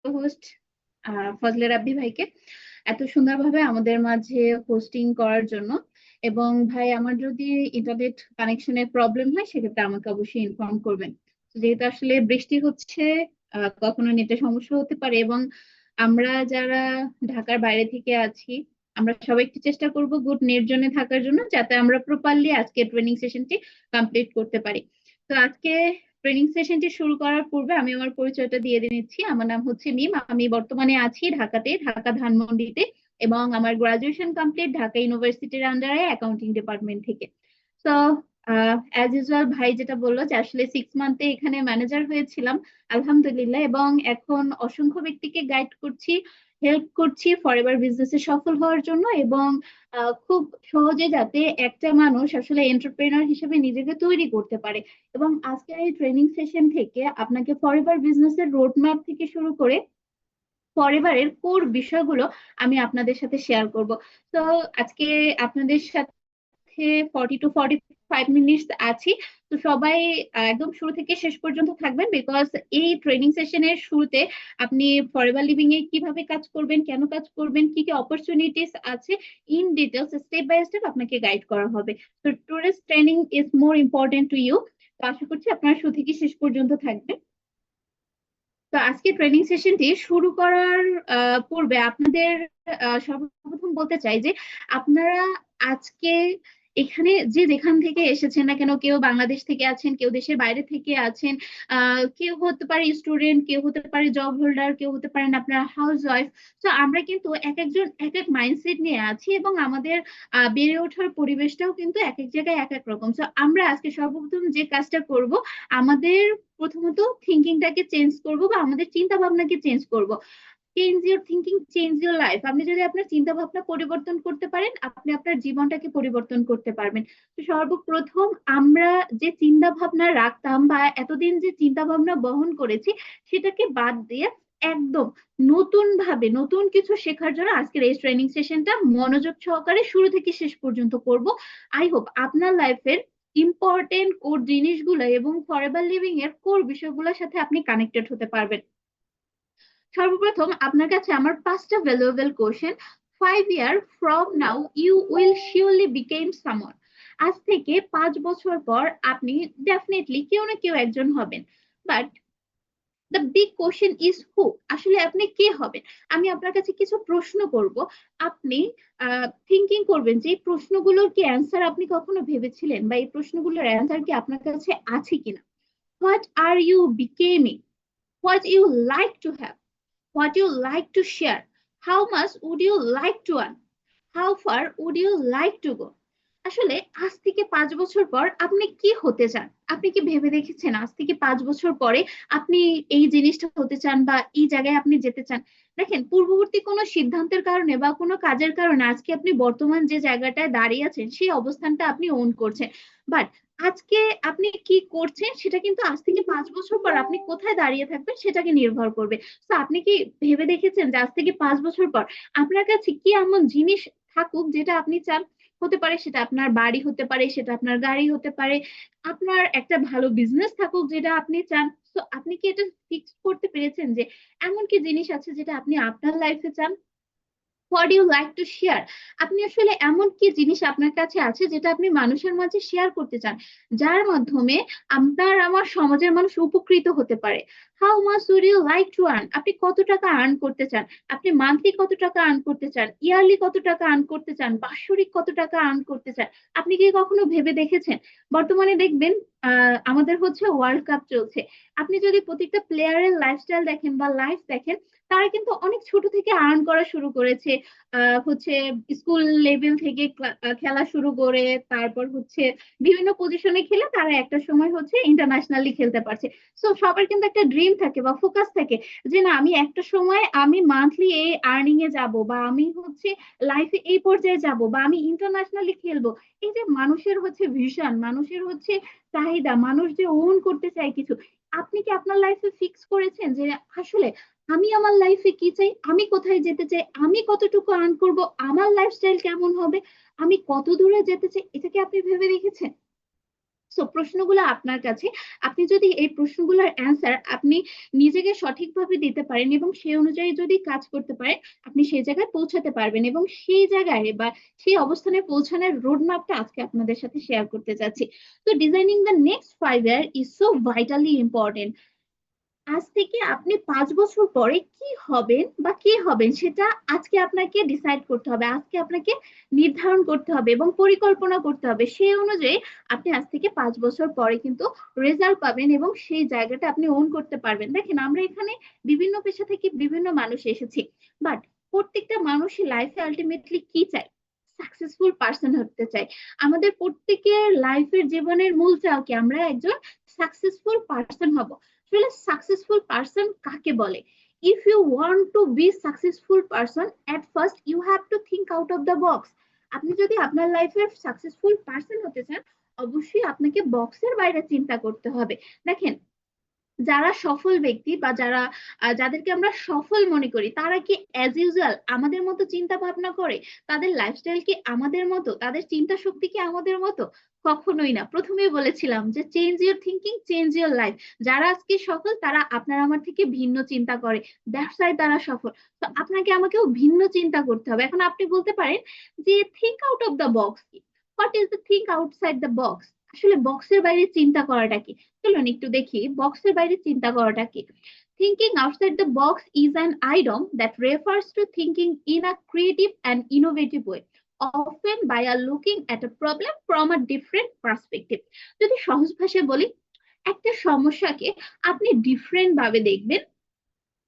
Host Fazle রাব্বি ভাইকে এত সুন্দরভাবে আমাদের মাঝে হোস্টিং করার জন্য। এবং ভাই, আমার যদি ইন্টারনেট কানেকশনের প্রবলেম হয় সেক্ষেত্রে আমাকে অবশ্যই ইনফর্ম করবেন। যেহেতু আসলে বৃষ্টি হচ্ছে, কখনো নেটের সমস্যা হতে পারে, এবং আমরা যারা ঢাকার বাইরে থেকে আছি আমরা সবাই একটু চেষ্টা করব গুড নেট জোনে থাকার জন্য, যাতে আমরা প্রপারলি আজকে ট্রেনিং সেশনটি কমপ্লিট করতে পারি। তো আজকে ট্রেনিং সেশনটি শুরু করার পূর্বে আমি আমার পরিচয়টা দিয়ে নিচ্ছি। আমার নাম হচ্ছে মিম। আমি বর্তমানে আছি ঢাকাতে, ঢাকা ধানমন্ডিতে, এবং আমার গ্রাজুয়েশন কমপ্লিট ঢাকা ইউনিভার্সিটির আন্ডারে অ্যাকাউন্টিং ডিপার্টমেন্ট থেকে। তো অ্যাজ ইউজুয়াল ভাই যেটা বললো যে আসলে 6 মান্থে এখানে ম্যানেজার হয়েছিলাম, আলহামদুলিল্লাহ, এবং এখন অসংখ্য ব্যক্তিকে গাইড করছি, হেল্প করছি ফরএভার বিজনেসে সফল হওয়ার জন্য, এবং খুব সহজে যাতে একটা মানুষ আসলে এন্টারপ্রেনার হিসেবে নিজেকে তৈরি করতে পারে। এবং আজকের এই ট্রেনিং সেশন থেকে আপনাকে ফরএভার বিজনেসের রোড ম্যাপ থেকে শুরু করে ফরএভারের কোর বিষয়গুলো আমি আপনাদের সাথে শেয়ার করব। তো আজকে আপনাদের সাথে 40 to 45 মিনিটস আছি। তো সবাই একদম শুরু থেকে শেষ পর্যন্ত থাকবেন, বিকজ এই ট্রেনিং সেশনের শুরুতে আপনি ফরএভার লিভিং এ কিভাবে কাজ করবেন, কেন কাজ করবেন, কি কি অপরচুনিটিস আছে, in details step by step আপনাকে গাইড করা হবে। তো today's training is more important to you. তো আশা করছি আপনারা শুরু থেকে শেষ পর্যন্ত থাকবেন। তো আজকে ট্রেনিং সেশনটি শুরু করার পূর্বে আপনাদের সর্বপ্রথম বলতে চাই যে আপনারা আজকে এখানে যে যেখান থেকে এসেছেন না কেন, কেউ বাংলাদেশ থেকে আছেন, কেউ দেশের বাইরে থেকে আছেন, কেউ হতে পারে স্টুডেন্ট, কেউ হতে পারে জব হোল্ডার, কেউ হতে পারেন আপনার হাউস ওয়াইফ। তো আমরা কিন্তু এক একজন এক এক মাইন্ডসেট নিয়ে আছি, এবং আমাদের বেড়ে ওঠার পরিবেশটাও কিন্তু এক এক জায়গায় এক এক রকম। তো আমরা আজকে সর্বপ্রথম যে কাজটা করব, আমাদের প্রথমত থিঙ্কিংটাকে চেঞ্জ করব, বা আমাদের চিন্তা ভাবনাকে চেঞ্জ করব। Change your thinking, change your life. আপনি যদি আপনার চিন্তা ভাবনা পরিবর্তন করতে পারেন, আপনি আপনার জীবনটাকে পরিবর্তন করতে পারবেন। তো সর্বপ্রথম আমরা যে চিন্তা ভাবনা রাখতাম বা এতদিন যে চিন্তা ভাবনা বহন করেছি, সেটাকে বাদ দিয়ে একদম নতুন ভাবে নতুন কিছু শেখার জন্য আজকের এই ট্রেনিং সেশনটা মনোযোগ সহকারে শুরু থেকে শেষ পর্যন্ত করব। আই হোপ আপনার লাইফের ইম্পর্টেন্ট কোর জিনিসগুলো এবং ফরএভার লিভিং এর কোর বিষয়গুলোর সাথে আপনি কানেক্টেড হতে পারবেন। সর্বপ্রথম আপনার কাছে আমার 5টা valuable question. 5 year from now you will surely become someone. আজ থেকে 5 বছর পর আপনি ডেফিনেটলি কেউ না কেউ একজন হবেন। But the big question is who. আসলে আপনি কে হবেন? আমি আপনার কাছে কিছু প্রশ্ন করব, আপনি থিঙ্কিং করবেন যে এই প্রশ্নগুলোর কি অ্যান্সার আপনি কখনো ভেবেছিলেন, বা এই প্রশ্নগুলোর অ্যান্সার কি আপনার কাছে আছে কিনা। What are you becoming, what you like to have, what you like to share, how much would you like to earn, how far would you like to go। আসলে আজ থেকে 5 বছর পর আপনি কি হতে চান? আপনি কি ভেবে দেখেছেন আজ থেকে 5 বছর পরে আপনি এই জিনিসটা হতে চান বা এই জায়গায় আপনি যেতে চান? দেখেন, পূর্ববর্তী কোনো সিদ্ধান্তের কারণে বা কোনো কাজের কারণে আজকে আপনি বর্তমান যে জায়গাটায় দাঁড়িয়ে আছেন সেই অবস্থানটা আপনি ওন করছেন। বাট আজকে আপনি কি করছেন সেটা কিন্তু আজ থেকে 5 বছর পর আপনি কোথায় দাঁড়িয়ে থাকবেন সেটাকে নির্ভর করবে। তো আপনি কি ভেবে দেখেছেন যে আজ থেকে 5 বছর পর আপনার কাছে কি এমন জিনিস থাকুক যেটা আপনি চান? হতে পারে সেটা আপনার বাড়ি, হতে পারে সেটা আপনার গাড়ি, হতে পারে আপনার একটা ভালো বিজনেস থাকুক যেটা আপনি চান। তো আপনি কি এটা ফিক্স করতে পেরেছেন যে এমন কি জিনিস আছে যেটা আপনি আপনার লাইফে চান? What you like to share. আপনি আসলে এমন কি জিনিস আপনার কাছে আছে যেটা আপনি মানুষের মাঝে শেয়ার করতে চান, যার মাধ্যমে আপনার আমার সমাজের মানুষ উপকৃত হতে পারে। How much would you like to earn. আপনি কত টাকা আর্ন করতে চান? আপনি মান্থলি কত টাকা আর্ন করতে চান, ইয়ারলি কত টাকা আর্ন করতে চান, বাৎসরিক কত টাকা আর্ন করতে চান? আপনি কি কখনো ভেবে দেখেছেন? বর্তমানে দেখবেন আমাদের হচ্ছে ওয়ার্ল্ড কাপ চলছে। আপনি যদি প্রত্যেকটা প্লেয়ারের লাইফস্টাইল দেখেন বা লাইফ দেখেন, তারা কিন্তু অনেক ছোট থেকে আর্ন করা শুরু করেছে। হচ্ছে স্কুল লেভেল থেকে খেলা শুরু করে তারপর হচ্ছে বিভিন্ন পজিশনে খেলে তারা একটা সময় হচ্ছে ইন্টারন্যাশনালি খেলতে পারছে। সো সবার কিন্তু একটা ড্রিম থাকে বা ফোকাস থাকে যে না, আমি একটা সময় আমি মান্থলি এই আর্নিং এ যাব, বা আমি হচ্ছে লাইফে এই পর্যায়ে যাব, বা আমি ইন্টারন্যাশনালি খেলবো। এই যে মানুষের হচ্ছে ভিশন, মানুষের হচ্ছে চাহিদা, মানুষ যে ওন করতে চায় কিছু। আপনি কি আপনার লাইফে ফিক্স করেছেন যে আসলে আমি আমার লাইফে কি চাই, আমি কোথায় যেতে চাই, আমি কতটুকু আর্ন করব, আমার লাইফস্টাইল কেমন হবে, আমি কত দূরে যেতে চাই? এটা কি আপনি ভেবে রেখেছেন? সো প্রশ্নগুলো আপনার কাছে, আপনি যদি এই প্রশ্নগুলোর অ্যান্সার আপনি নিজেকে সঠিকভাবে দিতে পারেন এবং সেই অনুযায়ী যদি কাজ করতে পারেন, আপনি সেই জায়গায় পৌঁছাতে পারবেন এবং সেই জায়গায় বা সেই অবস্থানে পৌঁছানোর রোড ম্যাপটা আজকে আপনাদের সাথে শেয়ার করতে যাচ্ছি। তো designing the next 5 year is so vitally important. আজ থেকে আপনি 5 বছর পরে কি হবেন বা কে হবেন সেটা আজকে আপনাকে ডিসাইড করতে হবে, আজকে আপনাকে নির্ধারণ করতে হবে এবং পরিকল্পনা করতে হবে। সেই অনুযায়ী আপনি আজ থেকে 5 বছর পরে কিন্তু রেজাল্ট পাবেন এবং সেই জায়গাটা আপনি ওন করতে পারবেন। দেখেন, আমরা এখানে বিভিন্ন পেশা থেকে বিভিন্ন মানুষ এসেছি, বাট প্রত্যেকটা মানুষই লাইফে আলটিমেটলি কি চায়? সাকসেসফুল পার্সন হতে চাই। আমাদের প্রত্যেকের লাইফের জীবনের মূল চাও কি? আমরা একজন সাকসেসফুল পার্সন হব। আসলে সাকসেসফুল পার্সন কাকে বলে? If you want to be successful person, at first you have to think out of the box. আপনি যদি আপনার লাইফের সাকসেসফুল পার্সন হতে চান, অবশ্যই আপনাকে বক্সের বাইরে চিন্তা করতে হবে। দেখেন, যারা সফল ব্যক্তি বা যাদেরকে আমরা সফল মনে করি, তারা কি অ্যাজ ইউজুয়াল আমাদের মতো চিন্তা ভাবনা করে? তাদের লাইফস্টাইল কি আমাদের মতো? তাদের চিন্তা শক্তি কি আমাদের মতো? কখনোই না। প্রথমেই বলেছিলাম যে change your thinking, change your life. যারা আজকে সফল তারা আপনার আমার থেকে ভিন্ন চিন্তা করে, দ্যাটস ওয়াই তারা সফল। তো আপনাকে আমাকেও ভিন্ন চিন্তা করতে হবে। এখন আপনি বলতে পারেন যে think out of the box কি? What is the think outside the box? আসলে বক্সের বাইরে চিন্তা করাটা কি? চলুন একটু দেখি বক্সের বাইরে চিন্তা করাটা কি। Thinking outside the box is an idiom that refers to thinking in a creative and innovative way, often by looking at a problem from a different perspective. যদি সহজ ভাষায় বলি, একটা সমস্যাকে আপনি ডিফারেন্ট ভাবে দেখবেন।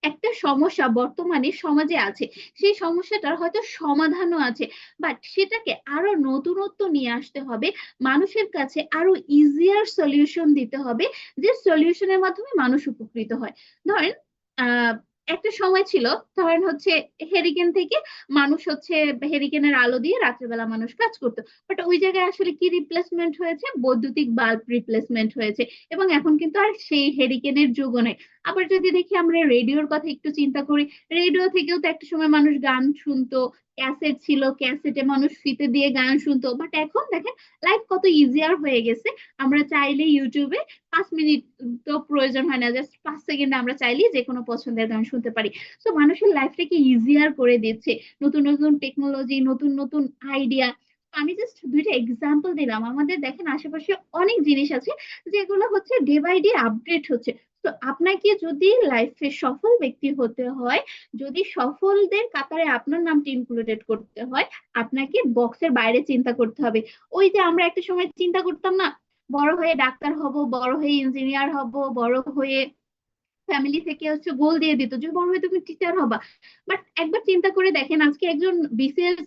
একটা সমস্যা বর্তমানে সমাজে আছে, সেই সমস্যাটার হয়তো সমাধানও আছে, বাট সেটাকে আরো নতুনত্ব নিয়ে আসতে হবে, মানুষের কাছে আরো ইজিয়ার সলিউশন দিতে হবে, যে সলিউশনের মাধ্যমে মানুষ উপকৃত হয়। ধরেন, আহ একটা সময় ছিল, ধরেন হচ্ছে হেরিকেন থেকে মানুষ হচ্ছে হেরিকেনের আলো দিয়ে রাত্রেবেলা মানুষ কাজ করতো, বাট ওই জায়গায় আসলে কি রিপ্লেসমেন্ট হয়েছে? বৈদ্যুতিক বাল্ব রিপ্লেসমেন্ট হয়েছে এবং এখন কিন্তু আর সেই হেরিকেনের যুগও নেই। আবার যদি দেখি আমরা রেডিওর কথা একটু চিন্তা করি, রেডিও থেকেও তো একটা সময় মানুষ গান শুনতো, ক্যাসেট ছিল, ক্যাসেটে মানুষ ফিতে দিয়ে গান শুনতো, বাট এখন দেখেন লাইফ কত ইজিয়ার হয়ে গেছে। আমরা চাইলে ইউটিউবে 5 মিনিট তো প্রয়োজন হয় না, জাস্ট 5 সেকেন্ডে আমরা চাইলে যে কোনো পছন্দের গান শুনতে পারি। তো মানুষের লাইফটাকে ইজিয়ার করে দিচ্ছে নতুন নতুন টেকনোলজি, নতুন নতুন আইডিয়া। আমি জাস্ট দুইটা এক্সাম্পল দিলাম, আমাদের দেখেন আশেপাশে অনেক জিনিস আছে যেগুলো হচ্ছে ডে বাই ডে আপডেট হচ্ছে। তো আপনাকে যদি লাইফে সফল ব্যক্তি হতে হয়, যদি সফলদের কাতারে আপনার নামটি ইনক্লুডেড করতে হয়, আপনাকে বক্সের বাইরে চিন্তা করতে হবে। ওই যে আমরা একটা সময় চিন্তা করতাম না, বড় হয়ে ডাক্তার হব, বড় হয়ে ইঞ্জিনিয়ার হব, বড় হয়ে ফ্যামিলি থেকে হচ্ছে গোল দিয়ে দিত যে বড় হয়ে তুমি টিচার হবা। বাট একবার চিন্তা করে দেখেন, আজকে একজন বিসিএস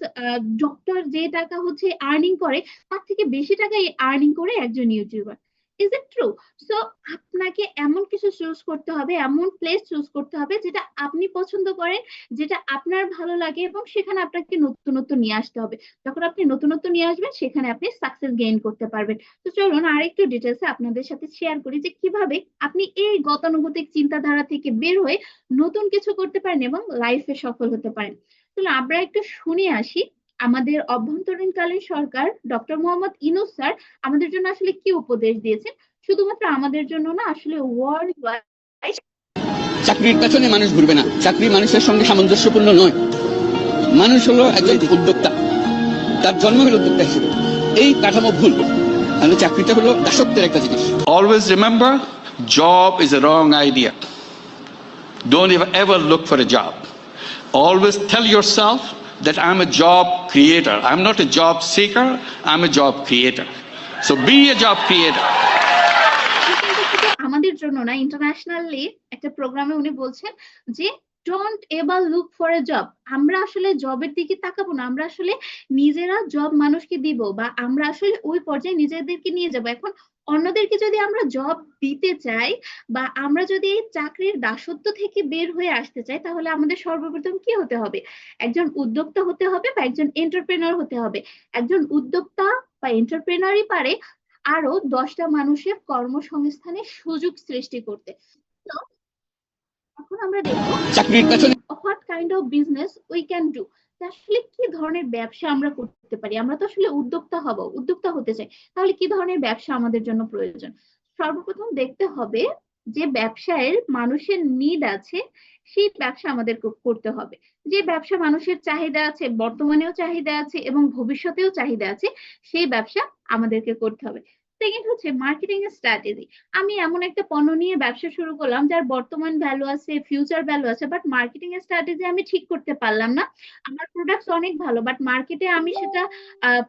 ডক্টর যে টাকা হচ্ছে আর্নিং করে, তার থেকে বেশি টাকা আর্নিং করে একজন YouTuber. Is it true? So আপনাকে এমন কিছু চুজ করতে হবে, এমন প্লেস চুজ করতে হবে যেটা আপনি পছন্দ করেন, যেটা আপনার ভালো লাগে, এবং সেখানে আপনাকে নতুনত্ব নিয়ে আসতে হবে। যখন আপনি নতুনত্ব নিয়ে আসবেন, সেখানে আপনি সাকসেস গেইন করতে পারবেন। তো চলুন আরেকটু ডিটেলসে আপনাদের সাথে শেয়ার করি যে কিভাবে আপনি এই গতানুগতিক চিন্তাধারা থেকে বের হয়ে নতুন কিছু করতে পারেন এবং লাইফে সফল হতে পারেন। তাহলে আমরা একটু শুনে আসি আমাদের অভ্যন্তরীণকালীন সরকার ডক্টর মোহাম্মদ ইউনূস স্যার আমাদের জন্য আসলে কি উপদেশ দিয়েছেন। শুধুমাত্র আমাদের জন্য না, আসলে ওয়ার্ল্ড ওয়াইড। চাকরির পেছনে মানুষ ঘুরবে না, চাকরি মানুষের সঙ্গে সামঞ্জস্যপূর্ণ নয়। মানুষ হলো একজন উদ্যোক্তা, তার জন্ম হলো উদ্যোক্তা হিসেবে। এই কাঠামো ভুল, তাহলে চাকরিটা হলো দাসত্বের একটা জিনিস। Always remember, job is a wrong idea. Don't ever look for a job. Always tell yourself that I'm a job creator. I'm not a job seeker, I'm a job creator. So be a job creator. আমাদের জন্য না, internationally একটা প্রোগ্রামে উনি বলছেন যে don't ever look for a job. আমরা আসলে জবের দিকে তাকাবো না, আমরা আসলে নিজেরা জব মানুষকে দিব, বা আমরা আসলে ওই পর্যায়ে নিজেদেরকে নিয়ে যাব। এখন অন্যদেরকে যদি আমরা জব দিতে চাই, বা আমরা যদি এই চাকরির দাসত্ব থেকে বের হয়ে আসতে চাই, তাহলে আমাদের সর্বপ্রথম কি হতে হবে? একজন উদ্যোক্তা হতে হবে বা একজন এন্টারপ্রেনার হতে হবে। একজন উদ্যোক্তা বা এন্টারপ্রেনারই পারে আরো 10টা মানুষের কর্মসংস্থানের সুযোগ সৃষ্টি করতে। তো এখন আমরা দেখবো চাকরির পেছনে what kind of business we can do. যে আসলে কি ধরনের ব্যবসা আমরা করতে পারি। আমরা তো আসলে উদ্যোক্তা হতে চাই, তাহলে কি ধরনের ব্যবসা আমাদের জন্য প্রয়োজন। সর্বপ্রথম দেখতে হবে যে ব্যবসায়ের মানুষের নিড আছে, সেই ব্যবসা আমাদের করতে হবে। যে ব্যবসা মানুষের চাহিদা আছে, বর্তমানেও চাহিদা আছে এবং ভবিষ্যতেও চাহিদা আছে, সেই ব্যবসা আমাদেরকে করতে হবে। সেকেন্ড হচ্ছে মার্কেটিং স্ট্র্যাটেজি। আমি এমন একটা পণ্য নিয়ে ব্যবসা শুরু করলাম যার বর্তমান ভ্যালু আছে, ফিউচার ভ্যালু আছে, বাট মার্কেটিং স্ট্র্যাটেজি আমি ঠিক করতে পারলাম না। আমার প্রোডাক্টস অনেক ভালো, বাট মার্কেটে আমি সেটা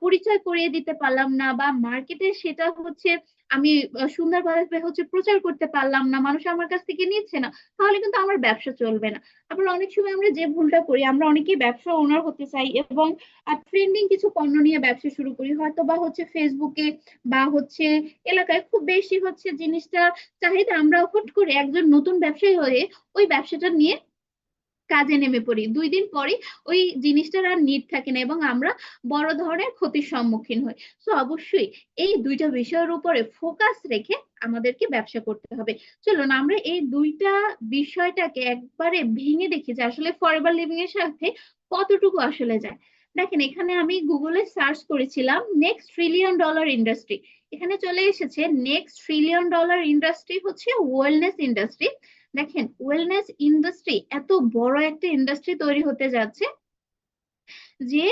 পরিচয় করিয়ে দিতে পারলাম না, বা মার্কেটে সেটা হচ্ছে আমি সুন্দরভাবে হচ্ছে প্রচার করতে পারলাম না, মানুষ আমার কাছ থেকে নিচ্ছে না, তাহলে কিন্তু আমার ব্যবসা চলবে না। আবার অনেক সময় আমরা যে ভুলটা করি, আমরা অনেকেই ব্যবসা ওনার হতে চাই এবং ট্রেন্ডিং কিছু পণ্য নিয়ে ব্যবসা শুরু করি, হয়তো বা হচ্ছে ফেসবুকে বা হচ্ছে এলাকায় খুব বেশি হচ্ছে জিনিসটা চাহিদা, আমরা হুট করে একজন নতুন ব্যবসায়ী হয়ে ওই ব্যবসাটা নিয়ে কাজে নেমে পড়ি। 2 দিন পরে ওই জিনিসটার আর নিড থাকে না এবং আমরা বড় ধরনের ক্ষতির সম্মুখীন হই। তো অবশ্যই এই দুইটা বিষয়ের উপরে ফোকাস রেখে আমাদেরকে ব্যবসা করতে হবে। চলুন আমরা এই দুইটা বিষয়টাকে একবারে ভেঙে দেখি যে আসলে ফরএভার লিভিং এর সাথে কতটুকু আসলে যায়। দেখেন, এখানে আমি গুগলে সার্চ করেছিলাম নেক্সট ট্রিলিয়ন ডলার ইন্ডাস্ট্রি। এখানে চলে এসেছে নেক্সট ট্রিলিয়ন ডলার ইন্ডাস্ট্রি হচ্ছে ওয়েলনেস ইন্ডাস্ট্রি। দেখেন, ওয়েলনেস ইন্ডাস্ট্রি এত বড় একটা ইন্ডাস্ট্রি তৈরি হতে যাচ্ছে যে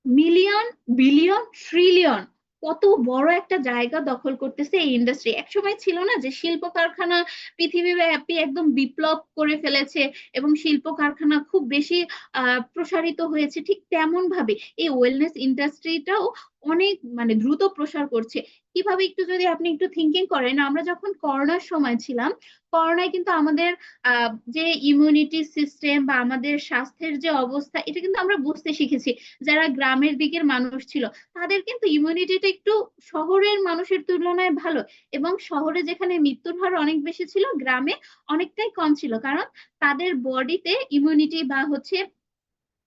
মিলিয়ন, বিলিয়ন, ট্রিলিয়ন, কত বড় একটা জায়গা দখল করতেছে এই ইন্ডাস্ট্রি। একসময় ছিল না যে শিল্প কারখানা পৃথিবীব্যাপী একদম বিপ্লব করে ফেলেছে এবং শিল্প কারখানা খুব বেশি প্রসারিত হয়েছে, ঠিক তেমন ভাবে এই ওয়েলনেস ইন্ডাস্ট্রিটাও অনেক মানে দ্রুত প্রসার করছে। কিভাবে, একটু যদি আপনি একটু থিঙ্কিং করেন, আমরা যখন করোনার সময় ছিলাম, করোনায় কিন্তু আমাদের যে ইমিউনিটি সিস্টেম বা আমাদের স্বাস্থ্যের যে অবস্থা, এটা কিন্তু আমরা বুঝতে শিখেছি। যারা গ্রামের দিকের মানুষ ছিল, তাদের কিন্তু ইমিউনিটিটা একটু শহরের মানুষের তুলনায় ভালো, এবং শহরে যেখানে মৃত্যুর হার অনেক বেশি ছিল, গ্রামে অনেকটাই কম ছিল, কারণ তাদের বডিতে ইমিউনিটি বা হচ্ছে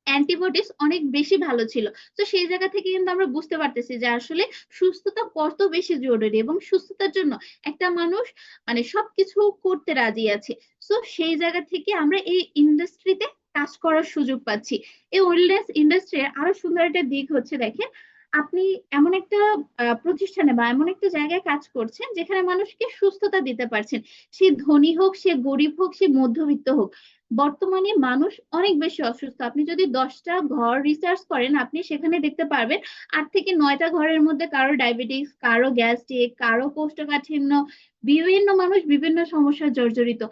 অ্যান্টিবডিস অনেক বেশি ভালো ছিল। তো সেই জায়গা থেকে কিন্তু আমরা বুঝতে পারতেছি যে আসলে সুস্থতা কত বেশি জরুরি, এবং সুস্থতার জন্য একটা মানুষ মানে সবকিছু করতে রাজি আছে। তো সেই জায়গা থেকে আমরা এই ইন্ডাস্ট্রিতে কাজ করার সুযোগ পাচ্ছি। এই ওয়েলনেস ইন্ডাস্ট্রির আরো সুন্দর একটা দিক হচ্ছে, দেখেন, আপনি এমন একটা প্রতিষ্ঠানে বা এমন একটা জায়গায় কাজ করছেন যেখানে মানুষকে সুস্থতা দিতে পারছেন। সে ধনী হোক, সে গরিব হোক, সে মধ্যবিত্ত হোক, বর্তমানে মানুষ অনেক বেশি অসুস্থ। আপনি যদি 10টা ঘর রিসার্চ করেন, আপনি সেখানে দেখতে পারবেন 8 থেকে 9টা ঘরের মধ্যে কারো ডায়াবেটিস, কারো গ্যাস্ট্রিক, কারো কোষ্ঠকাঠিন্য, বিভিন্ন মানুষ বিভিন্ন সমস্যায় জর্জরিত।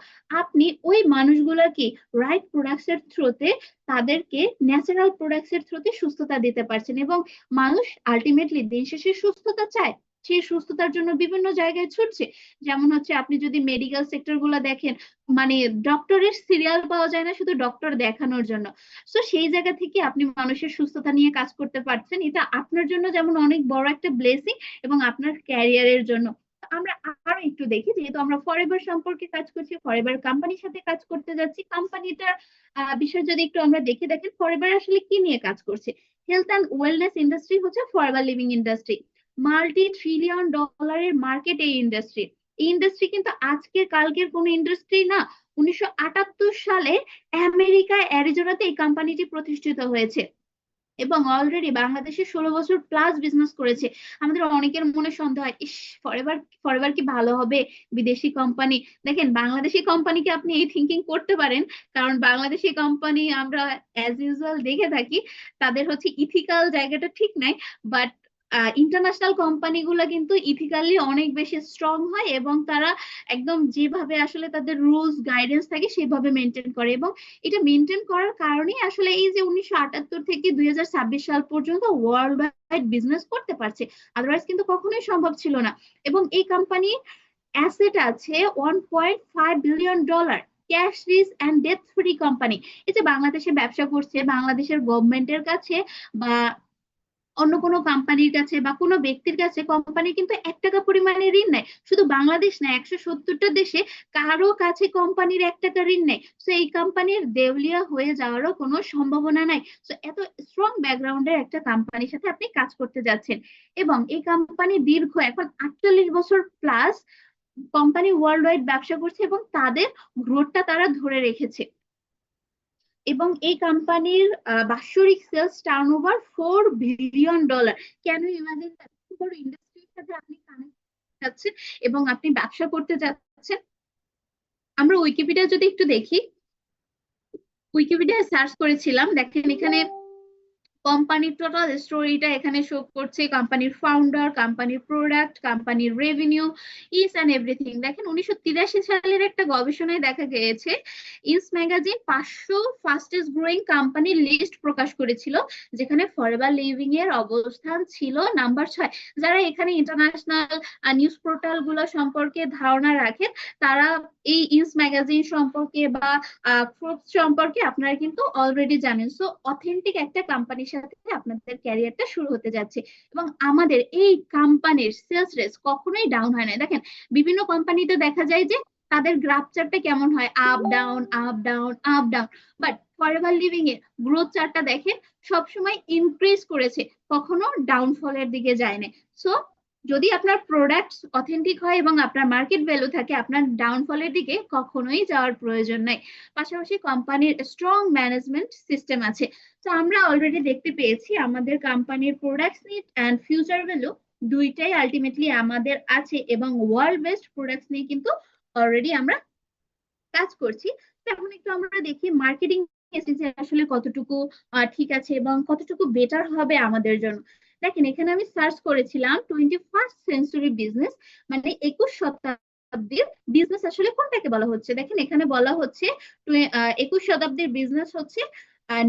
আপনি ওই মানুষগুলোকে রাইট প্রোডাক্টস এর থ্রুতে, তাদেরকে ন্যাচারাল প্রোডাক্টস এর থ্রুতে সুস্থতা দিতে পারছেন, এবং মানুষ আলটিমেটলি দিন শেষে সুস্থতা চায়। সেই সুস্থতার জন্য বিভিন্ন জায়গায় ছুটছে। যেমন হচ্ছে আপনি যদি মেডিকেল সেক্টর গুলা দেখেন, মানে ডক্টরের সিরিয়াল পাওয়া যায় না শুধু ডক্টর দেখানোর জন্য। তো সেই জায়গা থেকে আপনি মানুষের সুস্থতা নিয়ে কাজ করতে পারছেন, এটা আপনার জন্য যেমন অনেক বড় একটা ব্লেসিং, এবং আপনার ক্যারিয়ারের জন্য। আমরা আরো একটু দেখি, যেহেতু আমরা ফরএভার সম্পর্কে কাজ করছি, ফরএভার কোম্পানির সাথে কাজ করতে যাচ্ছি, কোম্পানিটার বিষয় যদি একটু আমরা দেখে, দেখেন ফরএভার আসলে কি নিয়ে কাজ করছে। হেলথ অ্যান্ড ওয়েলনেস ইন্ডাস্ট্রি হচ্ছে forever living industry. Multi trillion ডলারের মার্কেট এই ইন্ডাস্ট্রি। এই ইন্ডাস্ট্রি কিন্তু আজকের কালকের কোন ইন্ডাস্ট্রি না। 1978 সালে আমেরিকায় অ্যারিজোনাতে এই কোম্পানিটি প্রতিষ্ঠিত হয়েছে এবং অলরেডি বাংলাদেশে 16 বছর প্লাস বিজনেস করেছে। আমাদের অনেকের মনে সন্দেহ হয়, ইস, ফরএভার ফরএভার কি ভালো হবে, বিদেশি কোম্পানি। দেখেন, বাংলাদেশি কোম্পানিকে আপনি এই থিঙ্কিং করতে পারেন, কারণ বাংলাদেশি কোম্পানি আমরা অ্যাজ ইউজুয়াল দেখে থাকি, তাদের হচ্ছে ইথিক্যাল জায়গাটা ঠিক নাই। বাট ইন্টারন্যাশনাল কোম্পানিগুলো কিন্তু ইথিক্যালি অনেক বেশি স্ট্রং হয়, এবং তারা একদম যেভাবে আসলে তাদের রুলস গাইডেন্স থাকে সেভাবে মেনটেন করে, এবং এটা মেনটেন করার কারণেই আসলে এই যে 1978 থেকে 2026 সাল পর্যন্ত ওয়ার্ল্ড ওয়াইড বিজনেস করতে পারছে। আদারওয়াইজ কিন্তু কখনোই সম্ভব ছিল না। এবং এই কোম্পানি অ্যাসেট আছে 1.5 billion dollar, cash rich and debt free company. এই যে বাংলাদেশে ব্যবসা করছে, বাংলাদেশের গভর্নমেন্টের কাছে বা অন্য কোনো কোম্পানির কাছে বা কোনো ব্যক্তির কাছে কোম্পানির কিন্তু 1 টাকা পরিমাণে ঋণ নেই। শুধু বাংলাদেশ না, 170টা দেশে কারো কাছে কোম্পানির 1 টাকা ঋণ নেই। তো এই কোম্পানির দেউলিয়া হয়ে যাওয়ারও কোনো সম্ভাবনা নাই। তো এত স্ট্রং ব্যাকগ্রাউন্ডের একটা কোম্পানির সাথে আপনি কাজ করতে যাচ্ছেন, এবং এই কোম্পানি দীর্ঘ এখন 48 বছর প্লাস কোম্পানি ওয়ার্ল্ড ওয়াইড ব্যবসা করছে এবং তাদের গ্রোথটা তারা ধরে রেখেছে। এবং এই কোম্পানির বাৎসরিক সেলস টার্নওভার $4 বিলিয়ন। কেন ইমাজিন, বড় ইন্ডাস্ট্রির সাথে আপনি কানেক্ট যাচ্ছেন এবং আপনি ব্যবসা করতে যাচ্ছেন। আমরা উইকিপিডিয়া যদি একটু দেখি, উইকিপিডিয়া সার্চ করেছিলাম, দেখেন এখানে কোম্পানির টোটাল স্টোরিটা এখানে শো করছে, কোম্পানির ফাউন্ডার, কোম্পানির প্রোডাক্ট, কোম্পানির রেভিনিউ, ইচ অ্যান্ড এভরিথিং। দেখেন 1983 সালের একটা গবেষণায় দেখা গিয়েছে ইন্স ম্যাগাজিন 500 ফাস্টেস্ট গ্রোয়িং কোম্পানির লিস্ট প্রকাশ করেছিল, যেখানে ফরএভার লিভিং এর অবস্থান ছিল নাম্বার 6। যারা এখানে ইন্টারন্যাশনাল নিউজ পোর্টাল গুলো সম্পর্কে ধারণা রাখেন, তারা এই ইন্স ম্যাগাজিন সম্পর্কে বা ফোর্বস সম্পর্কে আপনারা কিন্তু অলরেডি জানেন। সো অথেন্টিক একটা কোম্পানির সাথে আপনাদের ক্যারিয়ারটা শুরু হতে যাচ্ছে। এবং আমাদের এই কোম্পানির সেলস রেস কখনোই ডাউন হয় না। দেখেন বিভিন্ন কোম্পানিতে দেখা যায় যে তাদের গ্রাফ চার্টটা কেমন হয়, up down up down up down, but forever living এর গ্রোথ চার্টটা দেখেন সবসময় ইনক্রিজ করেছে, কখনো ডাউনফলের দিকে যায় না। সো যদি আপনার প্রোডাক্ট অথেন্টিক হয় এবং আপনার মার্কেট ভ্যালু থাকে, আপনার ডাউনফলের দিকে কখনোই যাওয়ার প্রয়োজন নাই। পাশাপাশি কোম্পানির স্ট্রং ম্যানেজমেন্ট সিস্টেম আছে। তো আমরা অলরেডি দেখতে পেয়েছি আমাদের কোম্পানির products need and future value দুইটাই আলটিমেটলি আমাদের আছে, এবং ওয়ার্ল্ড বেস্ট প্রোডাক্টস নিয়ে কিন্তু অলরেডি আমরা কাজ করছি। তো এখন একটু আমরা দেখি মার্কেটিং আসলে কতটুকু ঠিক আছে এবং কতটুকু বেটার হবে আমাদের জন্য। দেখেন এখানে আমি সার্চ করেছিলাম 21st সেঞ্চুরি বিজনেস, মানে 21 শতাব্দীর বিজনেস আসলে কোনটাকে বলা হচ্ছে। দেখেন এখানে বলা হচ্ছে 21 শতাব্দীর বিজনেস হচ্ছে